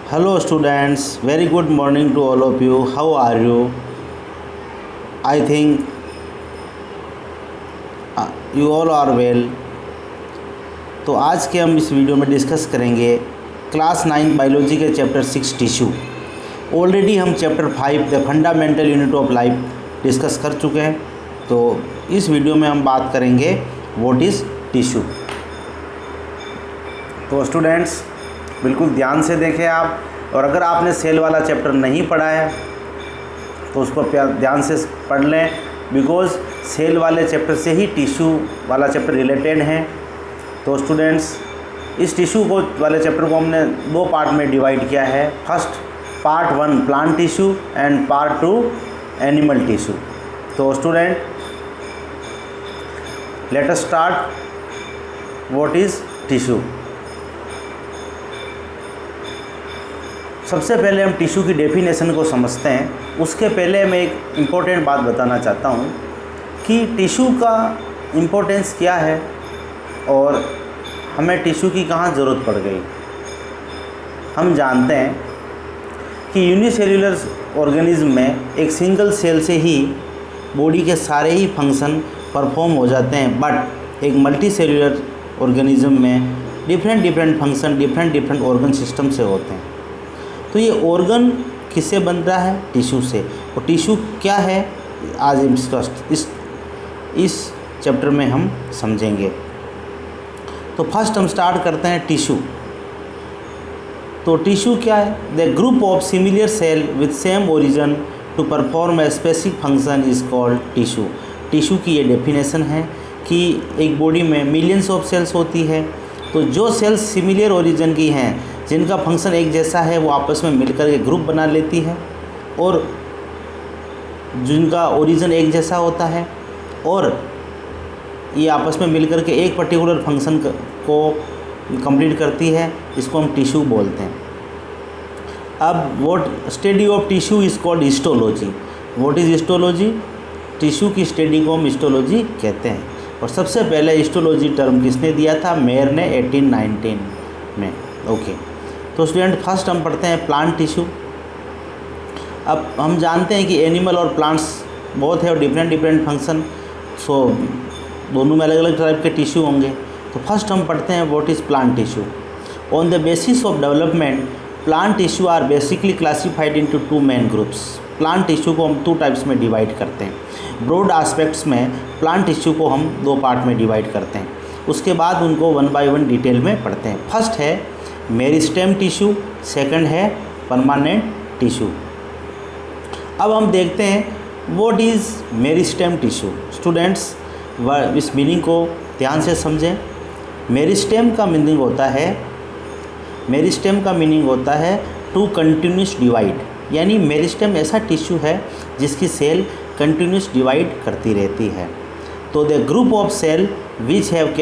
Hello students, very good morning to all of you. How are you? I think you all are well. तो आज के हम इस video में discuss करेंगे क्लास 9 बायोलॉजी के चैप्टर 6 टिश्यू। ऑलरेडी हम chapter 5 the fundamental unit of life discuss कर चुके हैं। तो इस वीडियो में हम बात करेंगे व्हाट इज़ टिश्यू। तो स्टूडेंट्स बिल्कुल ध्यान से देखें आप, और अगर आपने सेल वाला चैप्टर नहीं पढ़ा है तो उसको ध्यान से पढ़ लें, बिकॉज़ सेल वाले चैप्टर से ही टिश्यू वाला चैप्टर रिलेटेड है। तो स्टूडेंट्स इस टिश्यू को वाले चैप्टर को हमने दो पार्ट में डिवाइड किया है। First part 1 plant tissue and part 2 animal tissue. तो student let us start what is tissue. सबसे पहले हम टिश्यू की डेफिनेशन को समझते हैं। उसके पहले मैं एक इम्पोर्टेंट बात बताना चाहता हूँ कि टिश्यू का इम्पोर्टेंस क्या है और हमें टिश्यू की कहाँ ज़रूरत पड़ गई। हम जानते हैं कि यूनिसेल्युलर ऑर्गेनिज्म में एक सिंगल सेल से ही बॉडी के सारे ही फंक्शन परफॉर्म हो जाते हैं, बट एक मल्टी सेल्युलर ऑर्गेनिज्म में different function different organ system से होते हैं। तो ये ऑर्गन किससे बन रहा है? टिश्यू से। और टिश्यू क्या है आज इस चैप्टर में हम समझेंगे। तो फर्स्ट हम स्टार्ट करते हैं टिश्यू। तो टिश्यू क्या है? The group of similar cell with same origin to perform a specific function is called tissue. Tissue की ये डेफिनेशन है कि एक बॉडी में मिलियंस ऑफ सेल्स होती है, तो जो सेल्स सिमिलर ओरिजिन की हैं, जिनका फंक्शन एक जैसा है, वो आपस में मिलकर के ग्रुप बना लेती है, और जिनका ओरिजिन एक जैसा होता है और ये आपस में मिलकर के एक पर्टिकुलर फंक्शन को कंप्लीट करती है, इसको हम टिश्यू बोलते हैं। अब what study of tissue is called histology. What is histology? Tissue की स्टडी को हम हिस्टोलॉजी कहते हैं। और सबसे पहले हिस्टोलॉजी टर्म किसने दिया था? मेयर ने 1819 में। ओके, तो स्टूडेंट फर्स्ट हम पढ़ते हैं प्लांट टिश्यू। अब हम जानते हैं कि एनिमल और प्लांट्स बहुत है और डिफरेंट फंक्शन, सो दोनों में अलग अलग टाइप के टिश्यू होंगे। तो फर्स्ट हम पढ़ते हैं what is plant tissue. On the basis of development plant tissue are basically classified into 2 main groups. Plant tissue को हम 2 टाइप्स में डिवाइड करते हैं। ब्रॉड एस्पेक्ट्स में प्लांट टिश्यू को हम 2 पार्ट में डिवाइड करते हैं, उसके बाद उनको 1 बाय 1 डिटेल में पढ़ते हैं। फर्स्ट है मेरिस्टेम टिश्यू, सेकंड है परमानेंट टिश्यू। अब हम देखते हैं what is meristem tissue. Students इस मीनिंग को ध्यान से समझें। मेरिस्टेम का मीनिंग होता है टू कंटिन्यूस डिवाइड, यानी मेरिस्टेम ऐसा टिश्यू है जिसकी सेल कंटिन्यूस डिवाइड करती रहती है। तो the group of cell which have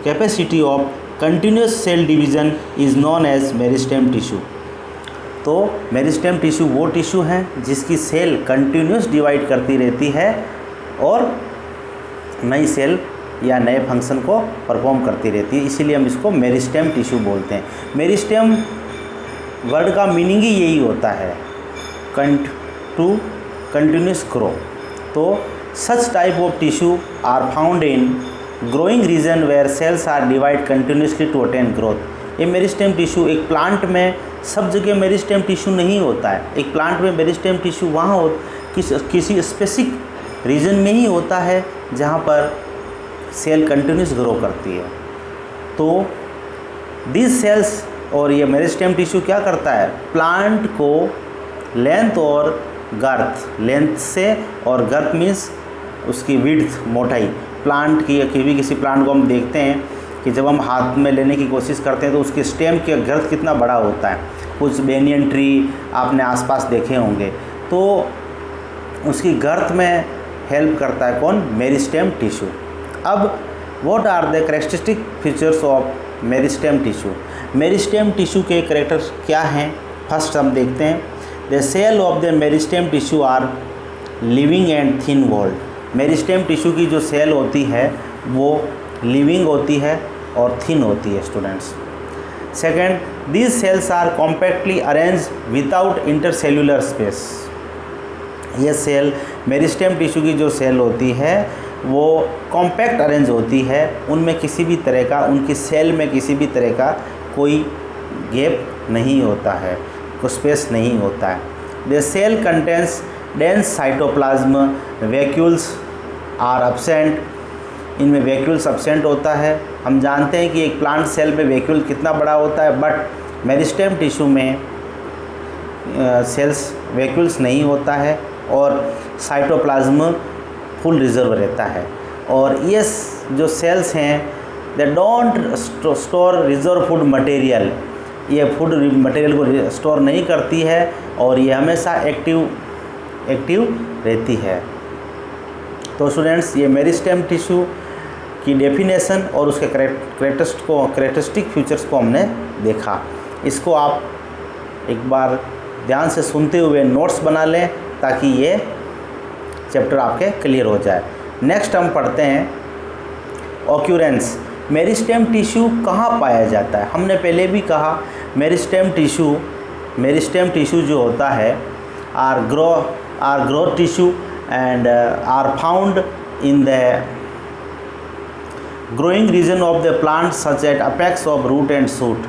capacity of continuous cell division is known as meristem tissue. तो मेरिस्टेम टिश्यू वो टिश्यू है जिसकी सेल कंटिन्यूस डिवाइड करती रहती है और नई सेल या नए फंक्शन को परफॉर्म करती रहती है, इसीलिए हम इसको मेरिस्टेम टिश्यू बोलते हैं। मेरिस्टेम वर्ड का मीनिंग ही यही होता है, टू कंटिन्यूस ग्रो। तो such type of tissue are found in growing region where cells are divide continuously to attain growth. ये मेरिस्टेम टिश्यू एक प्लांट में सब जगह मेरिस्टेम टिश्यू नहीं होता है। एक प्लांट में मेरिस्टेम टिश्यू वहाँ किसी स्पेसिफिक रीजन में ही होता है जहाँ पर सेल कंटिन्यूस ग्रो करती है। तो दिस सेल्स और ये मेरिस्टेम टिश्यू क्या करता है? प्लांट को लेंथ और गर्थ, लेंथ से, और गर्थ मीन्स उसकी विड्थ, मोटाई। प्लांट की किसी प्लांट को हम देखते हैं कि जब हम हाथ में लेने की कोशिश करते हैं तो उसके स्टेम की गर्थ कितना बड़ा होता है। कुछ बेनियन ट्री आपने आसपास देखे होंगे, तो उसकी गर्थ में हेल्प करता है कौन? Meristem tissue. अब what are the characteristic features of meristem tissue? Meristem tissue के कैरेक्टर्स क्या हैं? फर्स्ट हम देखते हैं the cell of the meristem tissue are living and thin walled. Meristem tissue की जो सेल होती है वो लिविंग होती है और थिन होती है students. Second, these cells are compactly arrange without intercellular space. ये सेल मेरिस्टेम टिश्यू की जो सेल होती है वो कॉम्पैक्ट अरेंज होती है, उनमें किसी भी तरह का, उनकी सेल में किसी भी तरह का कोई गैप नहीं होता है, कोई स्पेस नहीं होता है। The cell contains dense cytoplasm, vacuoles are absent. इनमें वैक्यूल्स एब्सेंट होता है। हम जानते हैं कि एक प्लांट सेल में वैक्यूल कितना बड़ा होता है, बट मेरिस्टेम टिश्यू में सेल्स वैक्यूल्स नहीं होता है और साइटोप्लाज्म फुल रिजर्व रहता है। और ये जो सेल्स हैं they don't store reserve food material, ये फूड मटेरियल को स्टोर नहीं करती है और ये हमेशा एक्टिव रहती है। तो स्टूडेंट्स, ये मेरिस्टेम टिश्यू की डेफिनेशन और उसके करेक्टरिस्टिक फीचर्स को हमने देखा। इसको आप एक बार ध्यान से सुनते हुए नोट्स बना लें ताकि ये चैप्टर आपके क्लियर हो जाए। नेक्स्ट हम पढ़ते हैं ऑक्यूरेंस। मेरिस्टेम टिश्यू कहाँ पाया जाता है? हमने पहले भी कहा मेरिस्टेम टिश्यू जो होता है are growth tissue and are found in the growing region of the plant such as apex of root and shoot।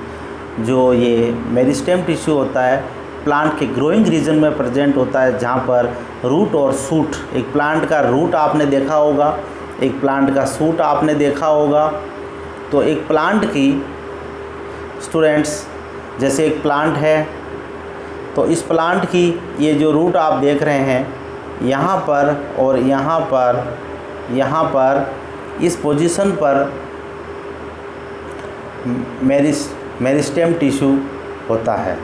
जो ये मेरिस्टेम टिश्यू होता है प्लांट के ग्रोइंग रीजन में प्रेजेंट होता है, जहाँ पर रूट और सूट, एक प्लांट का रूट आपने देखा होगा, एक प्लांट का सूट आपने देखा होगा। तो एक प्लांट की स्टूडेंट्स, जैसे एक प्लांट है तो इस प्लांट की ये जो रूट आप देख रहे हैं यहाँ पर और यहाँ पर इस पोजीशन पर मेरिस्टेम टिश्यू होता है।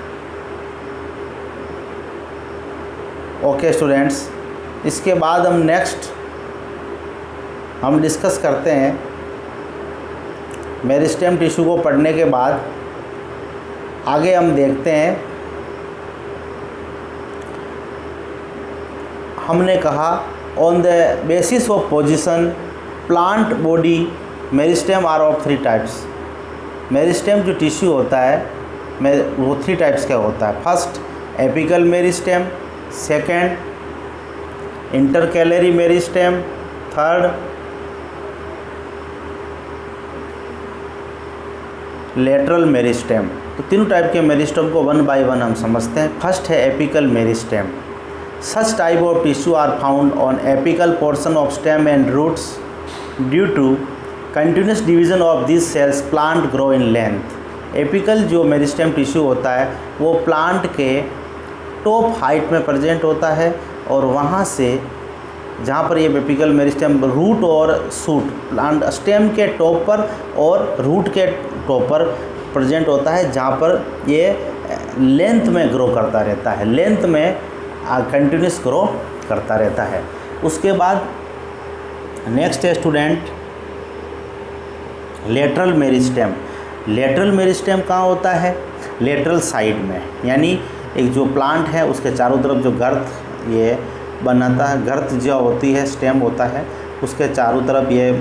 ओके स्टूडेंट्स, इसके बाद हम डिस्कस करते हैं मेरिस्टेम टिश्यू को पढ़ने के बाद आगे हम देखते हैं। हमने कहा on the basis of position plant body meristem are of 3 types. Meristem जो टिश्यू होता है वो 3 टाइप्स का होता है। First apical meristem, second intercalary meristem, third lateral meristem. तो तीनों टाइप के मेरिस्टेम को 1 बाय 1 हम समझते हैं। फर्स्ट है apical meristem. Such type of tissue are found on apical portion of stem and roots. Due to continuous division of these cells, plant grow in length. Apical जो meristem tissue होता है वो plant के top height में present होता है और वहाँ से जहाँ पर ये एपिकल मेरिस्टेम रूट और सूट, प्लांट स्टेम के टॉप पर और रूट के टॉप पर प्रेजेंट होता है, जहाँ पर ये लेंथ में ग्रो करता रहता है, लेंथ में कंटिन्यूस ग्रो करता रहता है। उसके बाद नेक्स्ट है student lateral meristem. Lateral meristem कहाँ होता है? लेटरल साइड में, यानी एक जो प्लांट है उसके चारों तरफ जो गर्त ये बनाता है, गर्त जो होती है, स्टेम होता है, उसके चारों तरफ ये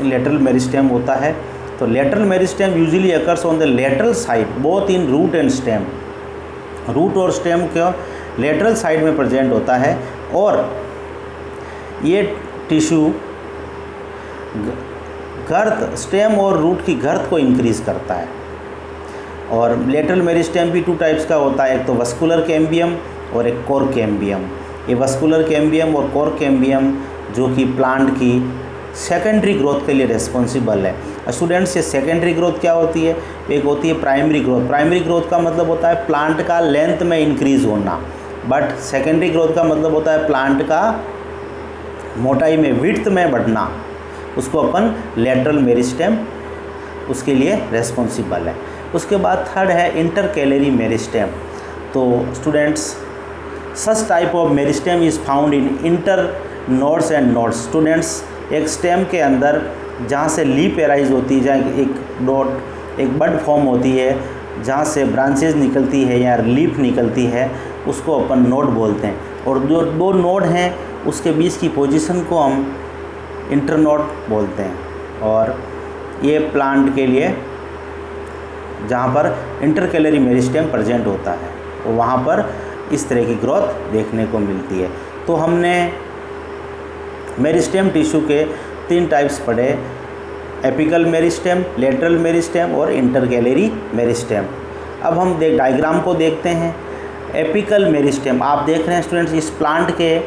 लेटरल मेरिस्टेम होता है। तो lateral meristem usually occurs on the lateral side both in root and stem. Root और स्टेम क्यों लेटरल साइड में प्रेजेंट होता है और ये टिश्यू गर्थ, स्टेम और रूट की गर्थ को इंक्रीज़ करता है। और लेटरल मेरिस्टेम भी 2 टाइप्स का होता है, एक तो वस्कुलर कैम्बियम और एक कोर कैम्बियम। ये वस्कुलर कैम्बियम और कोर कैम्बियम जो कि प्लांट की सेकेंडरी ग्रोथ के लिए रिस्पॉन्सिबल है। स्टूडेंट्स, ये सेकेंडरी ग्रोथ क्या होती है? एक होती है प्राइमरी ग्रोथ। प्राइमरी ग्रोथ का मतलब होता है प्लांट का लेंथ में इंक्रीज़ होना, बट सेकेंडरी ग्रोथ का मतलब होता है प्लांट का मोटाई में, विड्थ में बढ़ना। उसको अपन लेटरल मेरिस्टेम उसके लिए रिस्पॉन्सिबल है। उसके बाद थर्ड है इंटरकैलरी मेरिस्टेम। तो students, such type of meristem is found in inter nodes end nodes. Students, एक स्टेम के अंदर जहाँ से लीफ एराइज होती है, जहाँ एक डॉट, एक बड फॉर्म होती है, जहाँ से ब्रांचेज निकलती है या लीफ निकलती है, उसको अपन नोड बोलते हैं। और जो 2 नोड हैं उसके बीच की पोजीशन को हम इंटरनोड बोलते हैं। और ये प्लांट के लिए जहाँ पर इंटरकैलरी मेरिस्टेम प्रेजेंट होता है, तो वहाँ पर इस तरह की ग्रोथ देखने को मिलती है। तो हमने मेरिस्टेम टिश्यू के 3 टाइप्स पढ़े, एपिकल मेरिस्टेम, लेटरल मेरिस्टेम और इंटरकैलरी मेरिस्टेम। अब हम डायग्राम को देखते हैं। एपिकल मेरिस्टेम आप देख रहे हैं स्टूडेंट्स, इस प्लांट के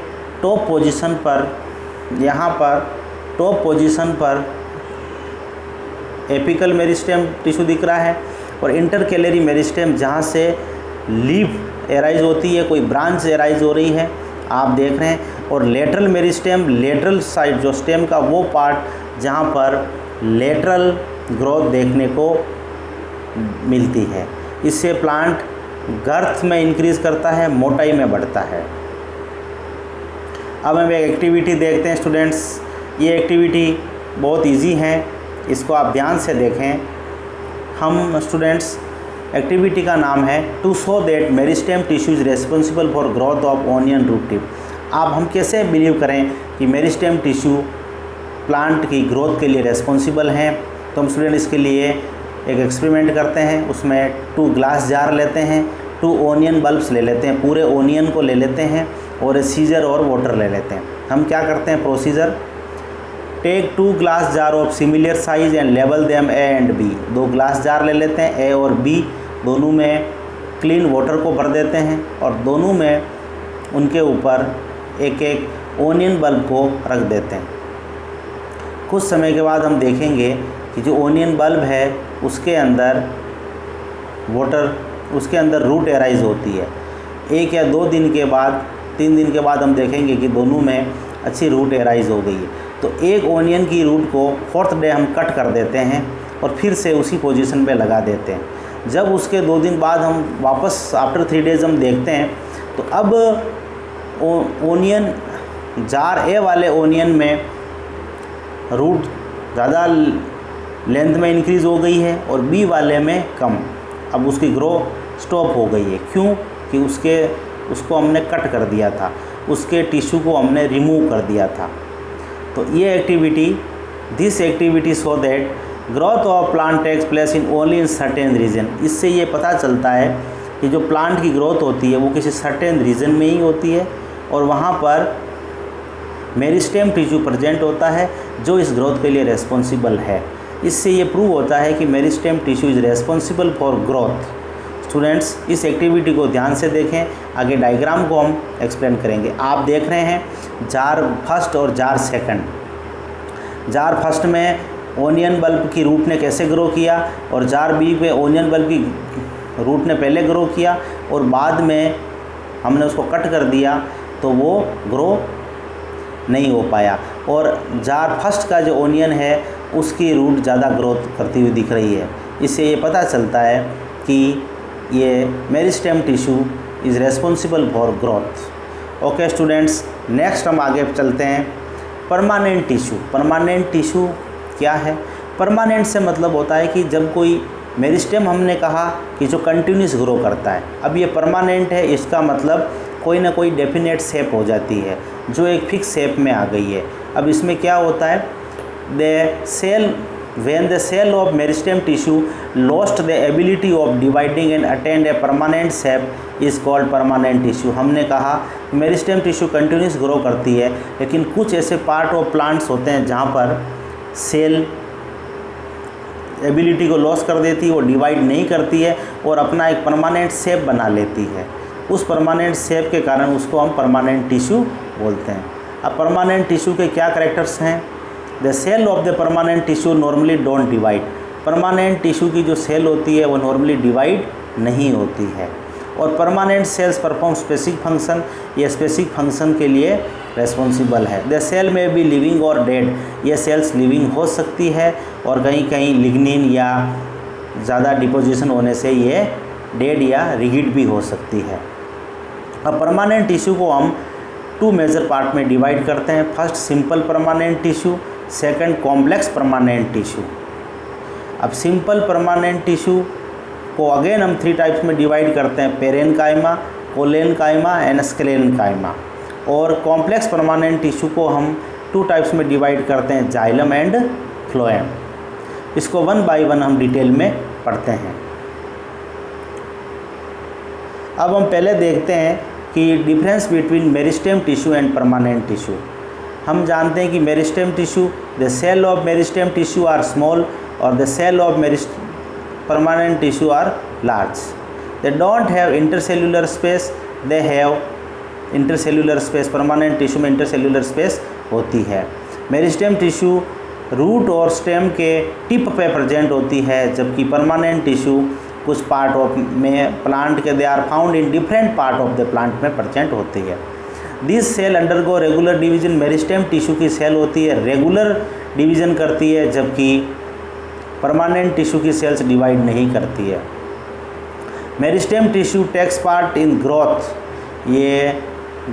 टॉप पोजीशन पर, यहाँ पर टॉप पोजीशन पर एपिकल मेरिस्टेम टिश्यू दिख रहा है, और इंटरकैलरी मेरिस्टेम जहाँ से लीफ एराइज होती है, कोई ब्रांच एराइज हो रही है, आप देख रहे हैं। और लेटरल मेरिस्टेम, लेटरल साइड जो स्टेम का वो पार्ट जहाँ पर लेटरल ग्रोथ देखने को मिलती है। इससे प्लांट गर्थ में इंक्रीज करता है, मोटाई में बढ़ता है। अब हम एक एक्टिविटी देखते हैं स्टूडेंट्स। ये एक्टिविटी बहुत इजी है, इसको आप ध्यान से देखें। हम स्टूडेंट्स एक्टिविटी का नाम है to show that meristem tissue is responsible for growth of onion root tip. आप हम कैसे बिलीव करें कि मेरिस्टेम टिश्यू प्लांट की ग्रोथ के लिए रेस्पॉन्सिबल हैं। तो हम स्टूडेंट इसके लिए एक एक्सपेरिमेंट करते हैं। उसमें 2 ग्लास जार लेते हैं, 2 ओनियन बल्ब्स ले लेते हैं, पूरे ओनियन को ले लेते हैं, और सीजर और वाटर ले लेते हैं। हम क्या करते हैं procedure, take 2 glass jar of similar size and label them A and B. 2 glass jar ले लेते हैं, ए और बी दोनों में क्लीन वाटर को भर देते हैं, और दोनों में उनके ऊपर एक एक ओनियन बल्ब को रख देते हैं। कुछ समय के बाद हम देखेंगे कि जो ओनियन बल्ब है उसके अंदर वाटर, उसके अंदर रूट एराइज होती है। 1 या 2 दिन के बाद, 3 दिन के बाद हम देखेंगे कि दोनों में अच्छी रूट एराइज हो गई है। तो एक ओनियन की रूट को 4th डे हम कट कर देते हैं और फिर से उसी पोजीशन पे लगा देते हैं। जब उसके 2 दिन बाद हम वापस आफ्टर 3 डेज़ हम देखते हैं, तो अब ओनियन जार ए वाले ओनियन में रूट ज़्यादा लेंथ में इंक्रीज़ हो गई है और बी वाले में कम। अब उसकी ग्रो स्टॉप हो गई है। क्यों? कि उसको हमने कट कर दिया था, उसके टिश्यू को हमने रिमूव कर दिया था। तो ये activity, this activity so that growth of plant takes place in only in certain region. इससे ये पता चलता है कि जो प्लांट की ग्रोथ होती है वो किसी सर्टेन रीजन में ही होती है, और वहाँ पर मेरिस्टेम टिश्यू प्रेजेंट होता है जो इस ग्रोथ के लिए रेस्पॉन्सिबल है। इससे ये प्रूव होता है कि meristem tissue is responsible for growth. Students इस एक्टिविटी को ध्यान से देखें, आगे डायग्राम को हम एक्सप्लेन करेंगे। आप देख रहे हैं जार फर्स्ट और जार सेकंड। जार फर्स्ट में ओनियन बल्ब की रूट ने कैसे ग्रो किया, और जार बी पे ओनियन बल्ब की रूट ने पहले ग्रो किया और बाद में हमने उसको कट कर दिया तो वो ग्रो नहीं हो पाया। और जार फर्स्ट का जो ओनियन है उसकी रूट ज़्यादा ग्रोथ करती हुई दिख रही है। इससे ये पता चलता है कि ये meristem tissue is responsible for growth. Okay students, next हम आगे चलते हैं। Permanent tissue. परमानेंट टिश्यू क्या है? परमानेंट से मतलब होता है कि जब कोई मेरिस्टेम, हमने कहा कि जो कंटिन्यूस ग्रो करता है, अब ये परमानेंट है, इसका मतलब कोई ना कोई डेफिनेट शेप हो जाती है जो एक फिक्स शेप में आ गई है। अब इसमें क्या होता है, when the cell of meristem tissue lost the ability of dividing and attained a permanent shape is called permanent tissue। हमने कहा मेरिस्टेम टिश्यू कंटिन्यूस ग्रो करती है, लेकिन कुछ ऐसे पार्ट ऑफ प्लांट्स होते हैं जहाँ पर सेल एबिलिटी को लॉस कर देती है, वो डिवाइड नहीं करती है और अपना एक परमानेंट शेप बना लेती है। उस परमानेंट शेप के कारण उसको हम परमानेंट टिश्यू बोलते हैं। अब परमानेंट टिश्यू के क्या कैरेक्टर्स हैं? The cell of the permanent tissue normally don't divide. Permanent tissue की जो सेल होती है वो नॉर्मली डिवाइड नहीं होती है, और permanent cells perform specific function, ये स्पेसिफिक फंक्शन के लिए रेस्पॉन्सिबल है। द सेल में भी लिविंग और डेड, ये सेल्स लिविंग हो सकती है और कहीं कहीं लिग्निन या ज़्यादा डिपोजिशन होने से ये डेड या रिगिड भी हो सकती है। अब परमानेंट टिश्यू को हम 2 मेजर पार्ट में डिवाइड करते हैं। First simple permanent tissue, second complex permanent tissue. अब सिंपल परमानेंट टिश्यू को अगेन हम 3 टाइप्स में डिवाइड करते हैं, पेरेनकाइमा, कोलेनकाइमा एंड स्क्लेरेनकाइमा। और कॉम्प्लेक्स परमानेंट टिश्यू को हम 2 टाइप्स में डिवाइड करते हैं, जाइलम एंड फ्लोएम। इसको 1 बाय 1 हम डिटेल में पढ़ते हैं। अब हम पहले देखते हैं कि difference between meristem tissue and permanent tissue. हम जानते हैं कि meristem tissue, the cell of meristem tissue are small और the cell of permanent tissue are large. They don't have intercellular space, they have intercellular space. Permanent tissue में intercellular space होती है। Meristem tissue root और stem के tip पे present होती है, जबकि परमानेंट टिश्यू कुछ पार्ट ऑफ में प्लांट के they are found in different part of the plant में प्रेजेंट होती है। This cell undergo regular division. Meristem tissue की सेल होती है रेगुलर डिवीजन करती है, जबकि परमानेंट टिश्यू की सेल्स डिवाइड नहीं करती है। Meristem tissue takes part in growth, ये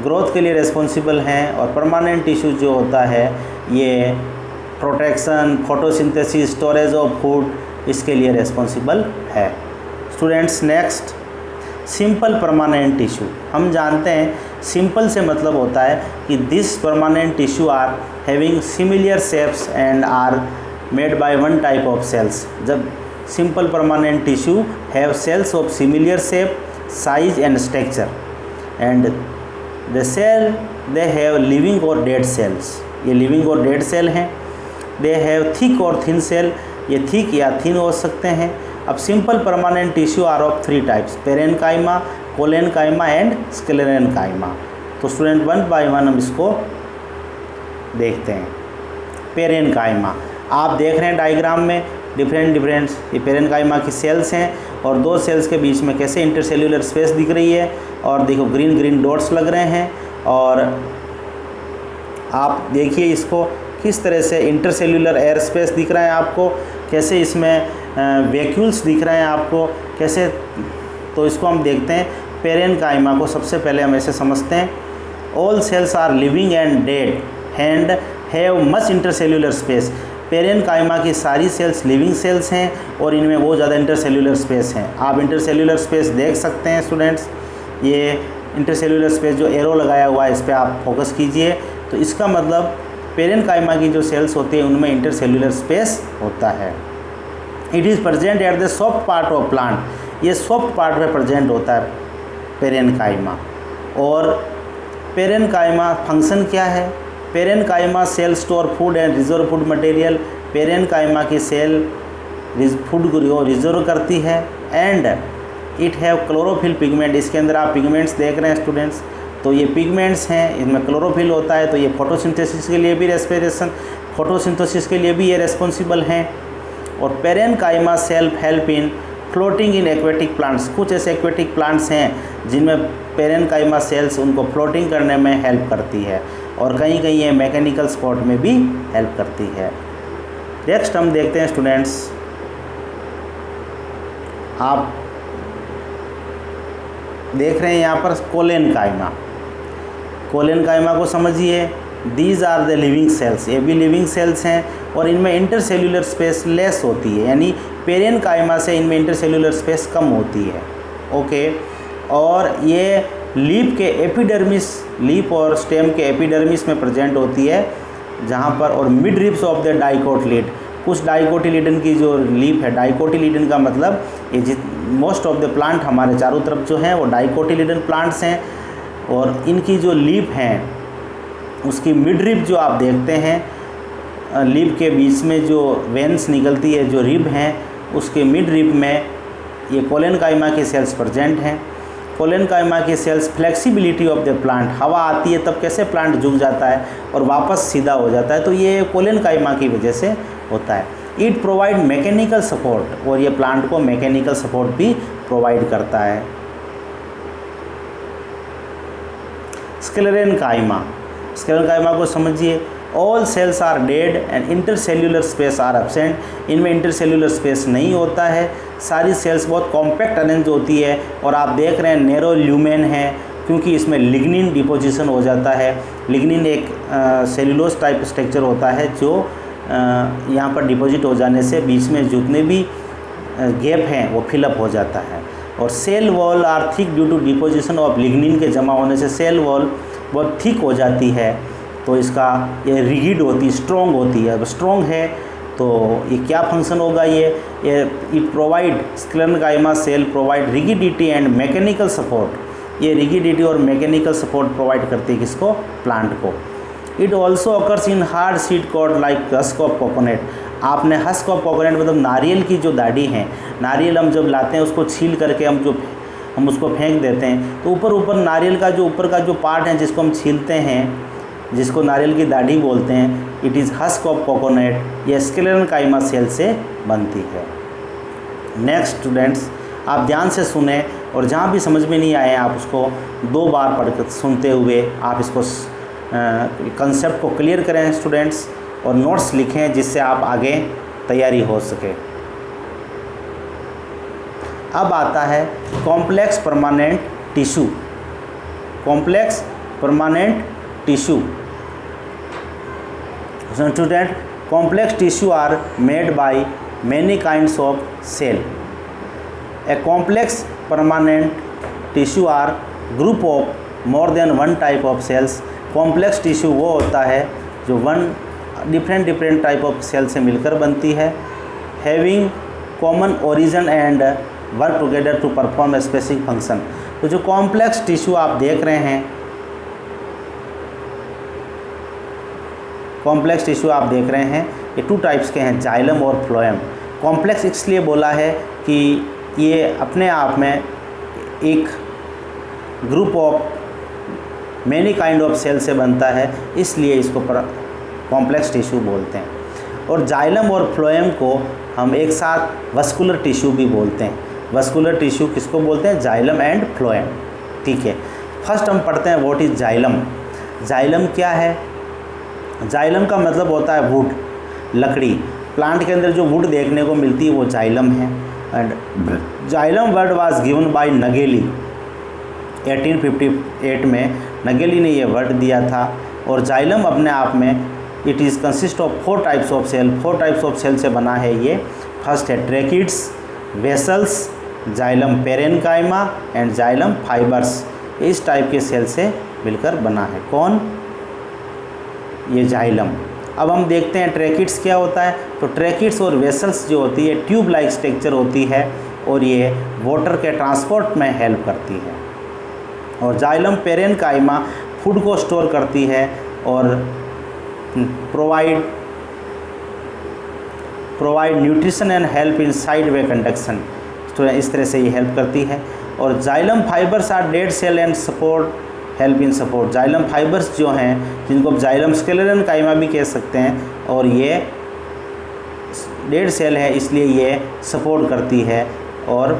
ग्रोथ के लिए रिस्पॉन्सिबल हैं, और परमानेंट टिश्यू जो होता है ये protection, photosynthesis, storage of food, इसके लिए रिस्पॉन्सिबल है। Students next, simple permanent tissue. हम जानते हैं सिंपल से मतलब होता है कि this permanent tissue are having similar shapes and are made by one type of cells. जब simple permanent tissue have cells of similar shape, size and structure, and the cell they have living और dead cells. ये living और dead cell हैं। They have thick और thin cell, ये thick या thin हो सकते हैं। अब simple permanent tissue are of 3 types, parenchyma, collenchyma and sclerenchyma. तो स्टूडेंट 1 बाय 1 हम इसको देखते हैं। पेरेनकाइमा, आप देख रहे हैं डायग्राम में डिफरेंट ये पेरेनकाइमा की सेल्स हैं, और 2 सेल्स के बीच में कैसे इंटरसेल्यूलर स्पेस दिख रही है, और देखो ग्रीन डॉट्स लग रहे हैं, और आप देखिए इसको किस तरह से इंटरसेल्यूलर एयर स्पेस दिख रहा है आपको, कैसे इसमें वैक्यूल्स दिख रहे हैं आपको कैसे। तो इसको हम देखते हैं पेरेनकाइमा को। सबसे पहले हम ऐसे समझते हैं, all cells are living and dead and have much intercellular space. Parenchyma की सारी सेल्स लिविंग सेल्स हैं और इनमें बहुत ज़्यादा इंटरसेल्यूलर स्पेस हैं। आप इंटरसेल्यूलर स्पेस देख सकते हैं स्टूडेंट्स, ये इंटरसेल्यूलर स्पेस जो एरो लगाया हुआ है इस पर आप फोकस कीजिए। तो इसका मतलब पेरेनकाइमा की जो सेल्स होती है उनमें इंटरसेल्यूलर स्पेस होता है। It is present at the soft part of plant, ये सॉफ्ट पार्ट में प्रेजेंट होता है पेरेनकाइमा। और पेरेनकाइमा फंक्शन क्या है? Parenchyma cell store food and reserve food material. Parenchyma की सेल फूड को रिजर्व करती है। And it have chlorophyll pigment, इसके अंदर आप पिगमेंट्स देख रहे हैं स्टूडेंट्स, तो ये पिगमेंट्स हैं, इनमें क्लोरोफिल होता है, तो ये फोटोसिंथेसिस के लिए भी फोटोसिंथेसिस के लिए भी ये रेस्पॉन्सिबल हैं। और parenchyma self help in floating in aquatic plants, कुछ ऐसे एक्वेटिक प्लांट्स हैं जिनमें पेरेनकाइमा सेल्स उनको फ्लोटिंग करने में हेल्प करती है, और कहीं कहीं ये मैकेनिकल स्पोर्ट में भी हेल्प करती है। नेक्स्ट हम देखते हैं स्टूडेंट्स, आप देख रहे हैं यहाँ पर कोलेनकाइमा। कोलेनकाइमा को समझिए, these are the living cells, ये भी लिविंग सेल्स हैं और इनमें इंटरसेल्यूलर स्पेस लेस होती है, यानी पेरेनकाइमा से इनमें इंटरसेल्यूलर स्पेस कम होती है। ओके, और ये लीफ के एपिडर्मिस, लीफ और स्टेम के एपिडर्मिस में प्रेजेंट होती है जहाँ पर, और मिड रिब्स ऑफ द डाइकोटिलीड, कुछ डाइकोटिलीडन की जो लीफ है, डाइकोटिलीडन का मतलब ये मोस्ट ऑफ द प्लांट हमारे चारों तरफ जो हैं वो डाइकोटिलीडन प्लांट्स हैं, और इनकी जो लीफ हैं उसकी मिड रिब जो आप देखते हैं, लीफ के बीच में जो वेंस निकलती है, जो रिब हैं, उसके मिड रिब में ये कोलेनकाइमा की सेल्स प्रेजेंट हैं। कोलेनकाइमा की cells flexibility of the plant, हवा आती है तब कैसे प्लांट झुक जाता है और वापस सीधा हो जाता है, तो ये कोलेनकाइमा की वजह से होता है। इट प्रोवाइड मैकेनिकल सपोर्ट, और ये प्लांट को मैकेनिकल सपोर्ट भी प्रोवाइड करता है। स्क्लेरेनकाइमा, स्क्लेरेनकाइमा को समझिए, all cells are dead and intercellular space are absent, इनमें इंटरसेल्यूलर स्पेस नहीं होता है, सारी सेल्स बहुत कॉम्पैक्ट अरेंज होती है, और आप देख रहे हैं नैरो ल्यूमेन है क्योंकि इसमें लिग्निन डिपोजिशन हो जाता है। लिग्निन एक सेल्यूलोज टाइप स्ट्रक्चर होता है जो यहाँ पर डिपॉजिट हो जाने से बीच में जितने भी गैप हैं वो फिलअप हो जाता है। और cell wall are thick due to deposition of lignin के जमा होने से सेल वॉल बहुत थिक हो जाती है, तो इसका ये रिगिड होती, स्ट्रॉन्ग होती है। अब स्ट्रॉन्ग है तो ये क्या फंक्शन होगा, ये it provide sclerenchyma cell provide rigidity and mechanical support. ये रिगिडिटी और मैकेनिकल सपोर्ट प्रोवाइड करती है किसको? प्लांट को। It also occurs in hard seed cord like husk of coconut. आपने हस्क ऑफ कोकोनट मतलब नारियल की जो दाढ़ी है, नारियल हम जब लाते हैं उसको छील करके हम उसको फेंक देते हैं, तो ऊपर नारियल का जो ऊपर का जो पार्ट है जिसको हम छीलते हैं, जिसको नारियल की दाढ़ी बोलते हैं, it is husk of coconut. ये स्क्लेरेनकाइमा सेल से बनती है। नेक्स्ट स्टूडेंट्स, आप ध्यान से सुने और जहाँ भी समझ में नहीं आए आप उसको 2 बार पढ़ कर सुनते हुए आप इसको कंसेप्ट को क्लियर करें स्टूडेंट्स, और नोट्स लिखें जिससे आप आगे तैयारी हो सके। अब आता है complex permanent tissue. Complex permanent tissue student, complex tissue are made by many kinds of cell. A complex permanent tissue are group of more than one type of cells. complex tissue वो होता है जो different type of cell से मिलकर बनती है, having common origin and work together to perform a specific function. तो जो complex tissue आप देख रहे हैं, कॉम्प्लेक्स टिश्यू आप देख रहे हैं, ये 2 टाइप्स के हैं, जाइलम और फ्लोएम। कॉम्प्लेक्स इसलिए बोला है कि ये अपने आप में एक group of many kind of cell से बनता है, इसलिए इसको कॉम्प्लेक्स टिश्यू बोलते हैं। और जाइलम और फ्लोएम को हम एक साथ वस्कुलर टिश्यू भी बोलते हैं। वस्कुलर टिश्यू किसको बोलते हैं? Xylem and phloem. ठीक है, फर्स्ट हम पढ़ते हैं व्हाट इज़ जाइलम। जाइलम क्या है? जाइलम का मतलब होता है वुड, लकड़ी। प्लांट के अंदर जो वुड देखने को मिलती है वो जाइलम है। And xylem word was given by Nageli 1858 में नगेली ने ये वर्ड दिया था। और जाइलम अपने आप में it is consist of 4 types of cell. 4 types of cell से बना है ये। फर्स्ट है tracheids, vessels, xylem parenchyma and xylem fibres. इस टाइप के सेल से मिलकर बना है। कौन? ये जाइलम। अब हम देखते हैं ट्रैकिड्स क्या होता है। तो ट्रैकिड्स और वेसल्स जो होती है ट्यूब लाइक स्ट्रक्चर होती है और ये वाटर के ट्रांसपोर्ट में हेल्प करती है। और जाइलम पेरेनकाइमा फूड को स्टोर करती है और provide nutrition and help in side way conduction. तो इस तरह से ये हेल्प करती है। और xylem fibres are dead cell and support help in support. Xylem fibres जो हैं, जिनको जाइलम स्क्लेरेनकाइमा भी कह सकते हैं, और ये डेड सेल है इसलिए ये सपोर्ट करती है और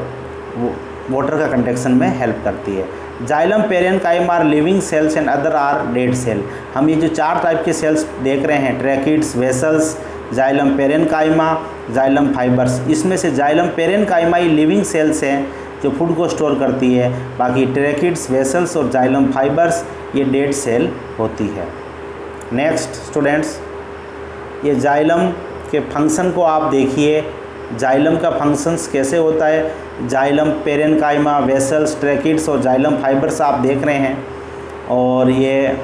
वाटर का कंडक्शन में हेल्प करती है। Xylem parenchyma are living cells and other are dead cell. हम ये जो 4 टाइप के सेल्स देख रहे हैं, tracheids, vessels, xylem parenchyma, xylem fibres, इसमें से जाइलम पेरेनकाइमा ही लिविंग सेल्स हैं जो फूड को स्टोर करती है। बाकी ट्रैकिड्स, वेसल्स और जाइलम फाइबर्स ये डेड सेल होती है। नेक्स्ट स्टूडेंट्स, ये जाइलम के फंक्शन को आप देखिए। जाइलम का फंक्शंस कैसे होता है? जाइलम पेरेनकाइमा, वेसल्स, ट्रैकिड्स और जाइलम फाइबर्स आप देख रहे हैं। और ये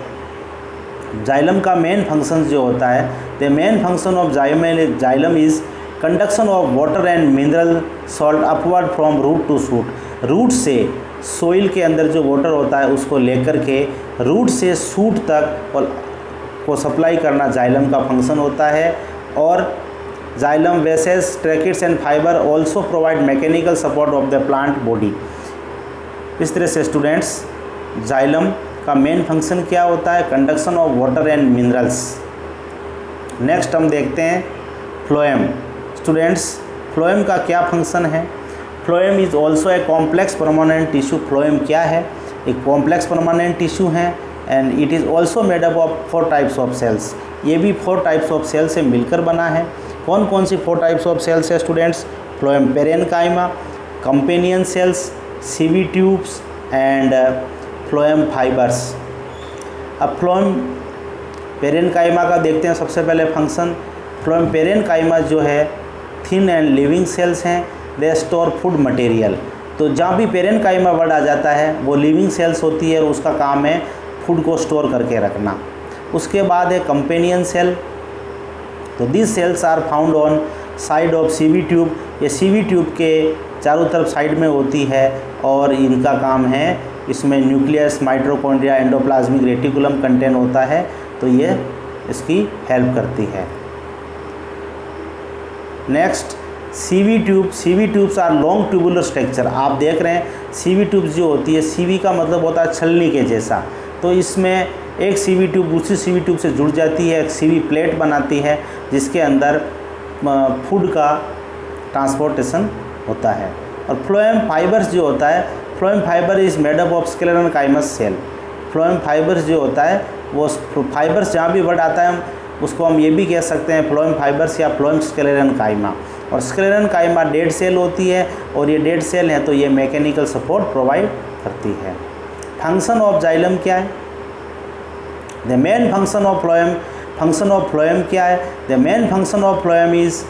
जाइलम का मेन फंक्शन जो होता है, the main function of xylem is conduction of water and mineral salt upward from root to shoot. Root से सोइल के अंदर जो वाटर होता है उसको लेकर के रूट से शूट तक और को सप्लाई करना जाइलम का फंक्शन होता है। और xylem, vessels, tracheids and fibre also provide mechanical support of the plant body. इस तरह से स्टूडेंट्स जाइलम का मेन फंक्शन क्या होता है? Conduction of water and minerals. Next हम देखते हैं फ्लोएम। स्टूडेंट्स, फ्लोएम का क्या फंक्शन है? Phloem is also a complex permanent tissue. Phloem क्या है? एक कॉम्प्लेक्स परमानेंट टिश्यू है and it is also made up of 4 types of cells. ये भी 4 टाइप्स ऑफ सेल से मिलकर बना है। कौन कौन सी 4 टाइप्स ऑफ सेल्स है students? Phloem parenchyma, companion cells, CV tubes and phloem fibres. अब फ्लोएम पेरेनकाइमा का देखते हैं सबसे पहले फंक्शन। फ्लोएम पेरेनकाइमा जो है थिन एंड लिविंग सेल्स हैं, दे स्टोर फूड मटेरियल। तो जहाँ भी पेरेनकाइमा वर्ड आ जाता है वो लिविंग सेल्स होती है और उसका काम है फूड को स्टोर करके रखना। उसके बाद है कंपेनियन सेल। तो this cells are found on side of sieve tube, ये सीवी ट्यूब के चारों तरफ साइड में होती है और इनका काम है, इसमें nucleus, mitochondria, endoplasmic reticulum contain होता है, तो ये इसकी हेल्प करती है। Next sieve tube. Sieve tubes are long tubular structure. आप देख रहे हैं सीवी ट्यूब्स जो होती है, सीवी का मतलब होता है छलनी के जैसा, तो इसमें एक सीवी ट्यूब दूसरी सीवी ट्यूब से जुड़ जाती है, एक सीवी प्लेट बनाती है जिसके अंदर फूड का ट्रांसपोर्टेशन होता है। और फ्लोएम फाइबर्स जो होता है, phloem fibre is made up of sclerenchymas cell. Phloem fibres जो होता है वो फाइबर्स जहाँ भी वर्ड आता है उसको हम ये भी कह सकते हैं फ्लोएम फाइबर्स या फ्लोएम स्क्लेरेनकाइमा। और स्क्लेरेनकाइमा डेड सेल होती है और ये डेड सेल है तो ये मैकेनिकल सपोर्ट प्रोवाइड करती है। फंक्शन ऑफ जाइलम क्या है? The main function of phloem, function of phloem क्या है? The main function of phloem is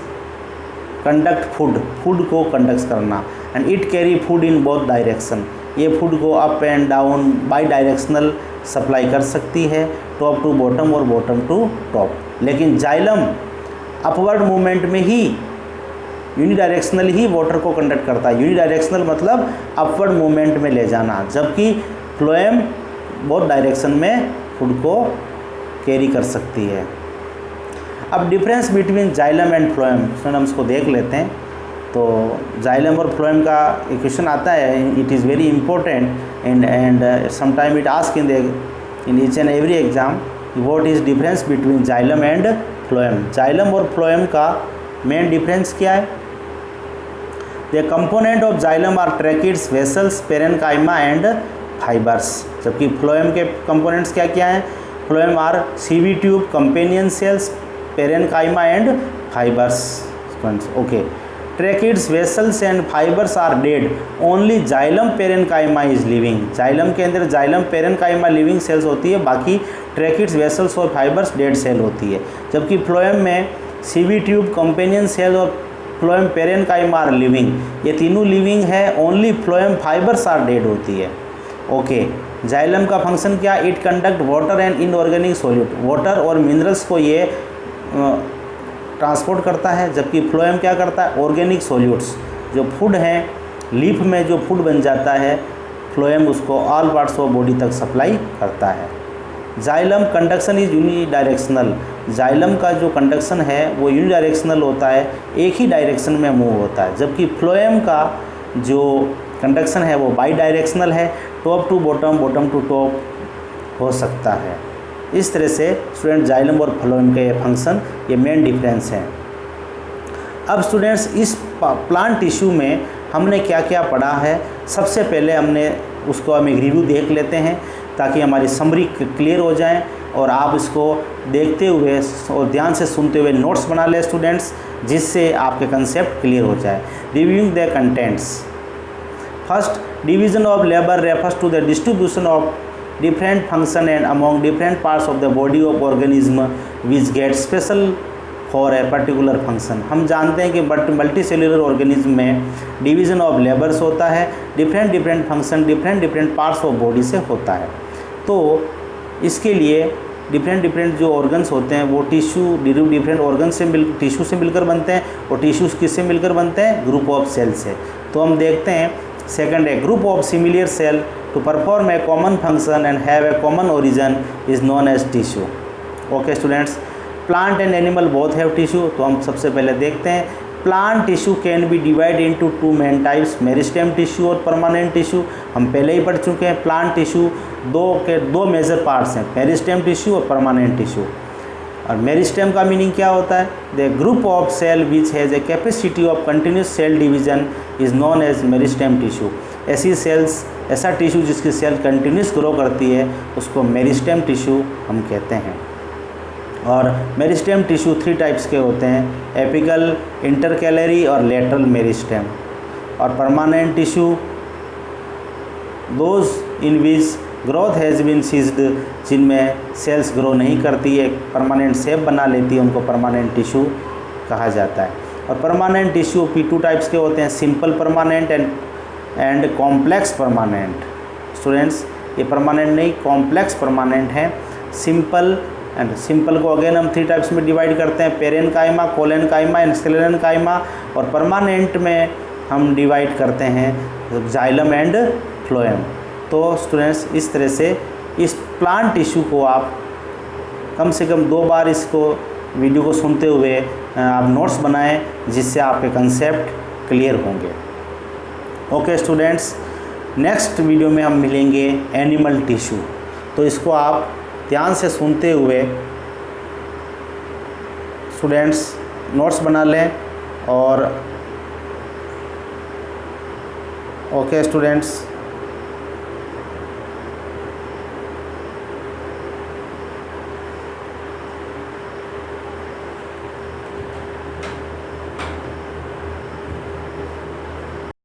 conduct food, food को कंडक्ट करना, and it carry food in both direction. ये food को up and down by directional supply कर सकती है, top to bottom और बॉटम टू टॉप। लेकिन जाइलम अपवर्ड मूवमेंट में ही यूनिडायरेक्शनल ही वाटर को कंडक्ट करता है। यूनिडायरेक्शनल मतलब अपवर्ड मूवमेंट में ले जाना, जबकि फ्लोएम बोथ डायरेक्शन में फूड को कैरी कर सकती है। अब difference between xylem and phloem हम इसको देख लेते हैं। तो जाइलम और फ्लोएम का इक्वेशन आता है, it is very important and sometime it ask in each and every exam what is difference between xylem and phloem. Xylem और फ्लोएम का मेन डिफरेंस क्या है? The component of xylem are tracheids, vessels, parenchyma and fibres. जबकि phloem के components क्या क्या हैं? Phloem are sieve tube, companion cells, parenchyma and fibres. Okay, tracheids, vessels and fibres are dead, only xylem parenchyma is living. Xylem के अंदर xylem parenchyma living cells होती है, बाकी ट्रैकिड्स, वेसल्स और फाइबर्स डेड सेल होती है। जबकि phloem में सीवी ट्यूब, कंपेनियन सेल और फ्लोएम पेरेनकाइमा आर लिविंग, ये तीनों लिविंग है, only phloem fibres are dead होती है। ओके, जाइलम का फंक्शन क्या? It conduct water and inorganic solute, water और मिनरल्स को ये ट्रांसपोर्ट करता है, जबकि फ्लोएम क्या करता है? ऑर्गेनिक सॉल्यूट्स, जो फूड हैं, लीफ में जो फूड बन जाता है, फ्लोएम उसको ऑल पार्ट्स ऑफ बॉडी तक सप्लाई करता है। Xylem conduction is unidirectional, xylem का जो कंडक्शन है वो यूनिडायरेक्शनल होता है, एक ही डायरेक्शन में मूव होता है। जबकि फ्लोएम का जो कंडक्शन है वो बाई डायरेक्शनल है, top to bottom, bottom to top हो सकता है। इस तरह से स्टूडेंट जाइलम और फ्लोएम के फंक्शन ये मेन डिफरेंस हैं। अब स्टूडेंट्स इस प्लांट टिश्यू में हमने क्या क्या पढ़ा है, सबसे पहले हमने उसको हम एक रिव्यू देख लेते हैं ताकि हमारी समरी क्लियर हो जाए और आप इसको देखते हुए और ध्यान से सुनते हुए नोट्स बना लें स्टूडेंट्स, जिससे आपके कंसेप्ट क्लियर हो जाए। Reviewing the contents. First, division of labour refers to the distribution of different function and among different parts of the body of organism which get special for a particular function। हम जानते हैं कि multi cellular organism में division of labours होता है, different function different parts of body से होता है। तो इसके लिए डिफरेंट जो ऑर्गन्स होते हैं वो टिश्यू डिफरेंट ऑर्गन से टिश्यू से मिलकर बनते हैं, और टिश्यूज़ किससे मिलकर बनते हैं? ग्रुप ऑफ सेल से। तो हम देखते हैं सेकंड है group of similar cell to perform a common function and have a common origin is known as tissue। Okay students, plant and animal both have tissue. तो हम सबसे पहले देखते हैं plant tissue can be divide into two main types, meristem tissue और permanent tissue. हम पहले ही पढ़ चुके हैं प्लांट टिश्यू दो मेजर पार्ट्स हैं, मेरिस्टेम टिश्यू और परमानेंट टिश्यू। और मेरिस्टेम का मीनिंग क्या होता है? The group of cell which has a capacity of continuous cell division is known as meristem tissue. ऐसी सेल्स, ऐसा टिश्यू जिसकी सेल कंटिन्यूस ग्रो करती है उसको मेरिस्टेम टिश्यू हम कहते हैं। और मेरिस्टेम टिश्यू 3 टाइप्स के होते हैं, एपिकल, इंटरकैलरी और लेटरल मेरिस्टेम। और permanent tissue those in which growth has been ceased, जिनमें सेल्स ग्रो नहीं करती है, परमानेंट शेप बना लेती है, उनको परमानेंट टिश्यू कहा जाता है। और परमानेंट टिश्यू P2 टाइप्स के होते हैं, simple permanent and complex permanent. Students, ये परमानेंट नहीं कॉम्प्लेक्स परमानेंट हैं। सिंपल एंड सिंपल को अगेन हम 3 टाइप्स में डिवाइड करते हैं, पेरेनकाइमा, कोलेनकाइमा एंड स्क्लेरेनकाइमा। और परमानेंट में हम डिवाइड करते हैं जाइलम एंड फ्लोएम। तो स्टूडेंट्स इस तरह से इस प्लांट टिश्यू को आप कम से कम 2 बार इसको वीडियो को सुनते हुए आप नोट्स बनाएं, जिससे आपके कंसेप्ट क्लियर होंगे। ओके स्टूडेंट्स, नेक्स्ट वीडियो में हम मिलेंगे एनिमल टिश्यू। तो इसको आप ध्यान से सुनते हुए स्टूडेंट्स नोट्स बना लें। और ओके स्टूडेंट्स।